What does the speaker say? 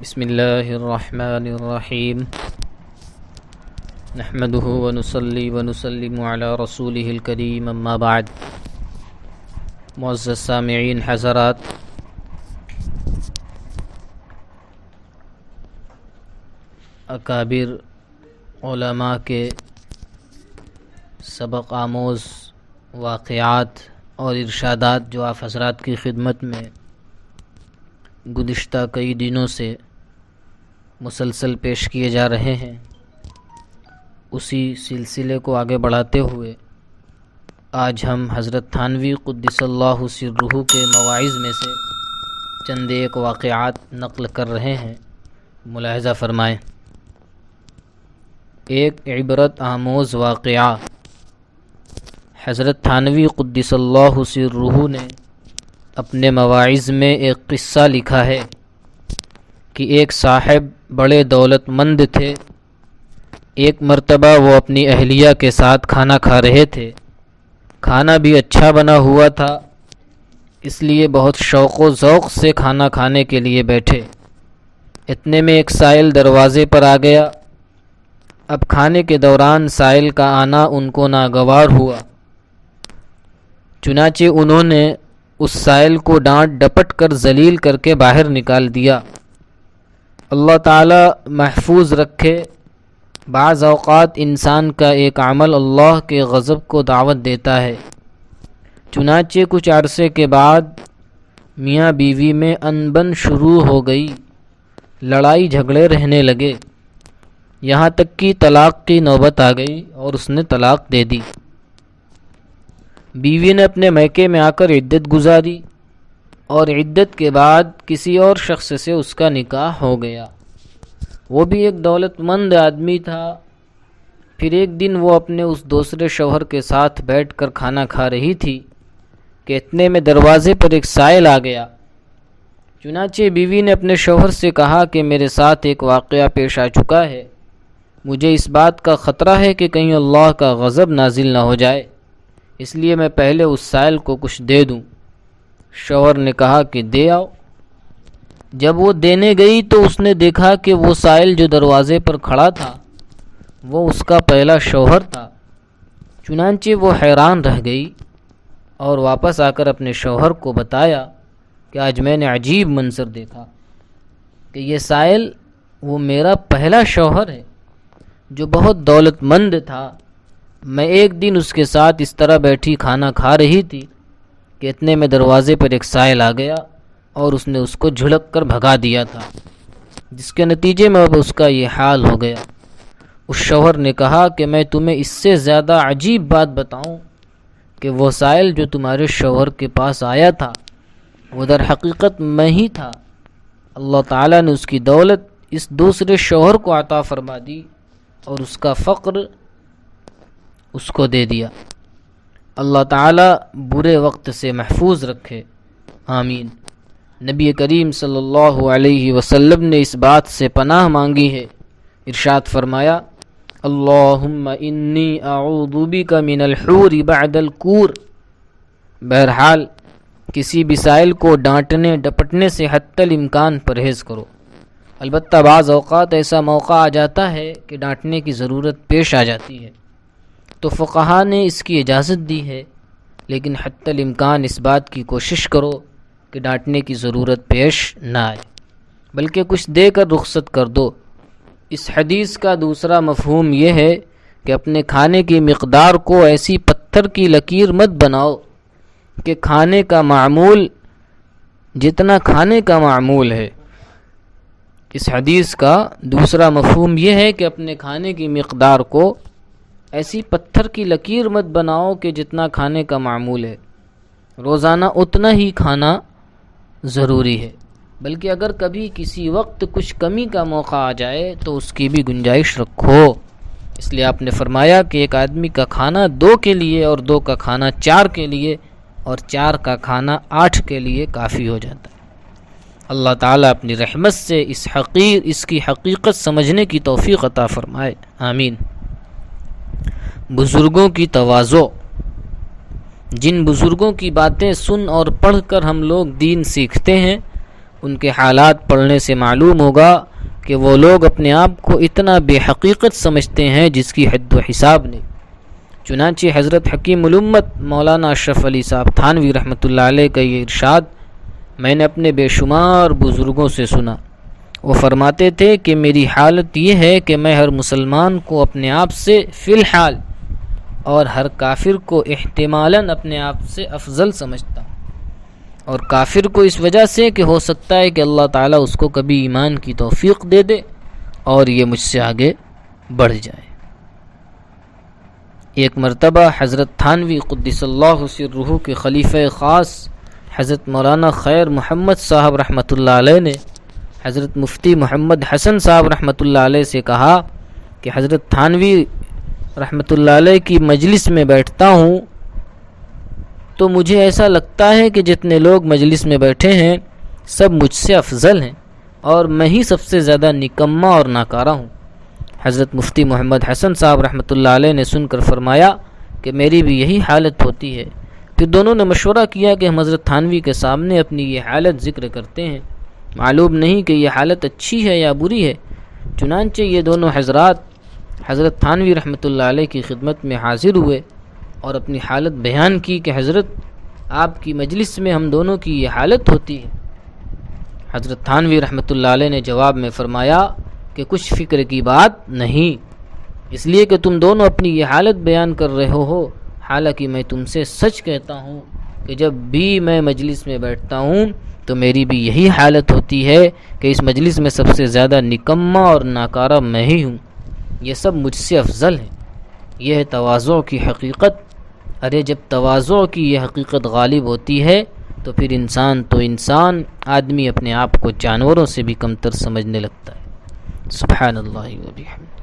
بسم اللہ الرحمن الرحیم نحمده ونصلی ونسلم علی رسولہ الکریم اما بعد۔ معزز سامعین حضرات، اکابر علماء کے سبق آموز واقعات اور ارشادات جو آپ حضرات کی خدمت میں گزشتہ کئی دنوں سے مسلسل پیش کیے جا رہے ہیں، اسی سلسلے کو آگے بڑھاتے ہوئے آج ہم حضرت تھانوی قدس اللہ سرہ کے مواعظ میں سے چند ایک واقعات نقل کر رہے ہیں، ملاحظہ فرمائیں۔ ایک عبرت آموز واقعہ، حضرت تھانوی قدس اللہ سرہ نے اپنے مواعظ میں ایک قصہ لکھا ہے کہ ایک صاحب بڑے دولت مند تھے۔ ایک مرتبہ وہ اپنی اہلیہ کے ساتھ کھانا کھا رہے تھے۔ کھانا بھی اچھا بنا ہوا تھا، اس لیے بہت شوق و ذوق سے کھانا کھانے کے لیے بیٹھے۔ اتنے میں ایک سائل دروازے پر آ گیا۔ اب کھانے کے دوران سائل کا آنا ان کو ناگوار ہوا، چنانچہ انہوں نے اس سائل کو ڈانٹ ڈپٹ کر ذلیل کر کے باہر نکال دیا۔ اللہ تعالی محفوظ رکھے، بعض اوقات انسان کا ایک عمل اللہ کے غضب کو دعوت دیتا ہے۔ چنانچہ کچھ عرصے کے بعد میاں بیوی میں انبن شروع ہو گئی، لڑائی جھگڑے رہنے لگے، یہاں تک کہ طلاق کی نوبت آ گئی اور اس نے طلاق دے دی۔ بیوی نے اپنے میکے میں آ کر عدت گزاری اور عدت کے بعد کسی اور شخص سے اس کا نکاح ہو گیا۔ وہ بھی ایک دولت مند آدمی تھا۔ پھر ایک دن وہ اپنے اس دوسرے شوہر کے ساتھ بیٹھ کر کھانا کھا رہی تھی کہ اتنے میں دروازے پر ایک سائل آ گیا۔ چنانچہ بیوی نے اپنے شوہر سے کہا کہ میرے ساتھ ایک واقعہ پیش آ چکا ہے، مجھے اس بات کا خطرہ ہے کہ کہیں اللہ کا غضب نازل نہ ہو جائے، اس لیے میں پہلے اس سائل کو کچھ دے دوں۔ شوہر نے کہا کہ دے آؤ۔ جب وہ دینے گئی تو اس نے دیکھا کہ وہ سائل جو دروازے پر کھڑا تھا وہ اس کا پہلا شوہر تھا۔ چنانچہ وہ حیران رہ گئی اور واپس آ کر اپنے شوہر کو بتایا کہ آج میں نے عجیب منظر دیکھا کہ یہ سائل وہ میرا پہلا شوہر ہے جو بہت دولت مند تھا۔ میں ایک دن اس کے ساتھ اس طرح بیٹھی کھانا کھا رہی تھی کہ اتنے میں دروازے پر ایک سائل آ گیا اور اس نے اس کو جھڑک کر بھگا دیا تھا، جس کے نتیجے میں اب اس کا یہ حال ہو گیا۔ اس شوہر نے کہا کہ میں تمہیں اس سے زیادہ عجیب بات بتاؤں کہ وہ سائل جو تمہارے شوہر کے پاس آیا تھا وہ در حقیقت میں ہی تھا۔ اللہ تعالیٰ نے اس کی دولت اس دوسرے شوہر کو عطا فرما دی اور اس کا فقر اس کو دے دیا۔ اللہ تعالیٰ برے وقت سے محفوظ رکھے، آمین۔ نبی کریم صلی اللہ علیہ وسلم نے اس بات سے پناہ مانگی ہے، ارشاد فرمایا اللہم انی اعوذ بک من الحور بعد الکور۔ بہرحال کسی بھی سائل کو ڈانٹنے ڈپٹنے سے حتی الامکان پرہیز کرو، البتہ بعض اوقات ایسا موقع آ جاتا ہے کہ ڈانٹنے کی ضرورت پیش آ جاتی ہے تو فقہا نے اس کی اجازت دی ہے، لیکن حتی الامکان اس بات کی کوشش کرو کہ ڈانٹنے کی ضرورت پیش نہ آئے، بلکہ کچھ دے کر رخصت کر دو۔ اس حدیث کا دوسرا مفہوم یہ ہے کہ اپنے کھانے کی مقدار کو ایسی پتھر کی لکیر مت بناؤ کہ کھانے کا معمول جتنا کھانے کا معمول ہے۔ اس حدیث کا دوسرا مفہوم یہ ہے کہ اپنے کھانے کی مقدار کو ایسی پتھر کی لکیر مت بناؤ کہ جتنا کھانے کا معمول ہے، روزانہ اتنا ہی کھانا ضروری ہے، بلکہ اگر کبھی کسی وقت کچھ کمی کا موقع آ جائے تو اس کی بھی گنجائش رکھو۔ اس لیے آپ نے فرمایا کہ ایک آدمی کا کھانا 2 کے لیے اور 2 کا کھانا 4 کے لیے اور 4 کا کھانا 8 کے لیے کافی ہو جاتا ہے۔ اللہ تعالیٰ اپنی رحمت سے اس کی حقیقت سمجھنے کی توفیق عطا فرمائے، آمین۔ بزرگوں کی تواضع، جن بزرگوں کی باتیں سن اور پڑھ کر ہم لوگ دین سیکھتے ہیں ان کے حالات پڑھنے سے معلوم ہوگا کہ وہ لوگ اپنے آپ کو اتنا بے حقیقت سمجھتے ہیں جس کی حد و حساب نہیں۔ چنانچہ حضرت حکیم الامت مولانا اشرف علی صاحب تھانوی رحمۃ اللہ علیہ کا یہ ارشاد میں نے اپنے بے شمار بزرگوں سے سنا۔ وہ فرماتے تھے کہ میری حالت یہ ہے کہ میں ہر مسلمان کو اپنے آپ سے فی الحال اور ہر کافر کو احتمالاً اپنے آپ سے افضل سمجھتا ہوں، اور کافر کو اس وجہ سے کہ ہو سکتا ہے کہ اللہ تعالیٰ اس کو کبھی ایمان کی توفیق دے دے اور یہ مجھ سے آگے بڑھ جائے۔ ایک مرتبہ حضرت تھانوی قدس اللہ سرہ کے خلیفہ خاص حضرت مولانا خیر محمد صاحب رحمۃ اللہ علیہ نے حضرت مفتی محمد حسن صاحب رحمۃ اللہ علیہ سے کہا کہ حضرت تھانوی رحمۃ اللہ علیہ کی مجلس میں بیٹھتا ہوں تو مجھے ایسا لگتا ہے کہ جتنے لوگ مجلس میں بیٹھے ہیں سب مجھ سے افضل ہیں اور میں ہی سب سے زیادہ نکما اور ناکارہ ہوں۔ حضرت مفتی محمد حسن صاحب رحمۃ اللہ علیہ نے سن کر فرمایا کہ میری بھی یہی حالت ہوتی ہے۔ پھر دونوں نے مشورہ کیا کہ ہم حضرت تھانوی کے سامنے اپنی یہ حالت ذکر کرتے ہیں، معلوم نہیں کہ یہ حالت اچھی ہے یا بری ہے۔ چنانچہ یہ دونوں حضرات حضرت تھانوی رحمۃ اللہ علیہ کی خدمت میں حاضر ہوئے اور اپنی حالت بیان کی کہ حضرت آپ کی مجلس میں ہم دونوں کی یہ حالت ہوتی ہے۔ حضرت تھانوی رحمۃ اللہ علیہ نے جواب میں فرمایا کہ کچھ فکر کی بات نہیں، اس لیے کہ تم دونوں اپنی یہ حالت بیان کر رہے ہو، حالانکہ میں تم سے سچ کہتا ہوں کہ جب بھی میں مجلس میں بیٹھتا ہوں تو میری بھی یہی حالت ہوتی ہے کہ اس مجلس میں سب سے زیادہ نکما اور ناکارہ میں ہی ہوں، یہ سب مجھ سے افضل ہیں۔ یہ ہے تواضع کی حقیقت۔ ارے جب تواضع کی یہ حقیقت غالب ہوتی ہے تو پھر انسان آدمی اپنے آپ کو جانوروں سے بھی کمتر سمجھنے لگتا ہے۔ سبحان اللہ و بحمدہ۔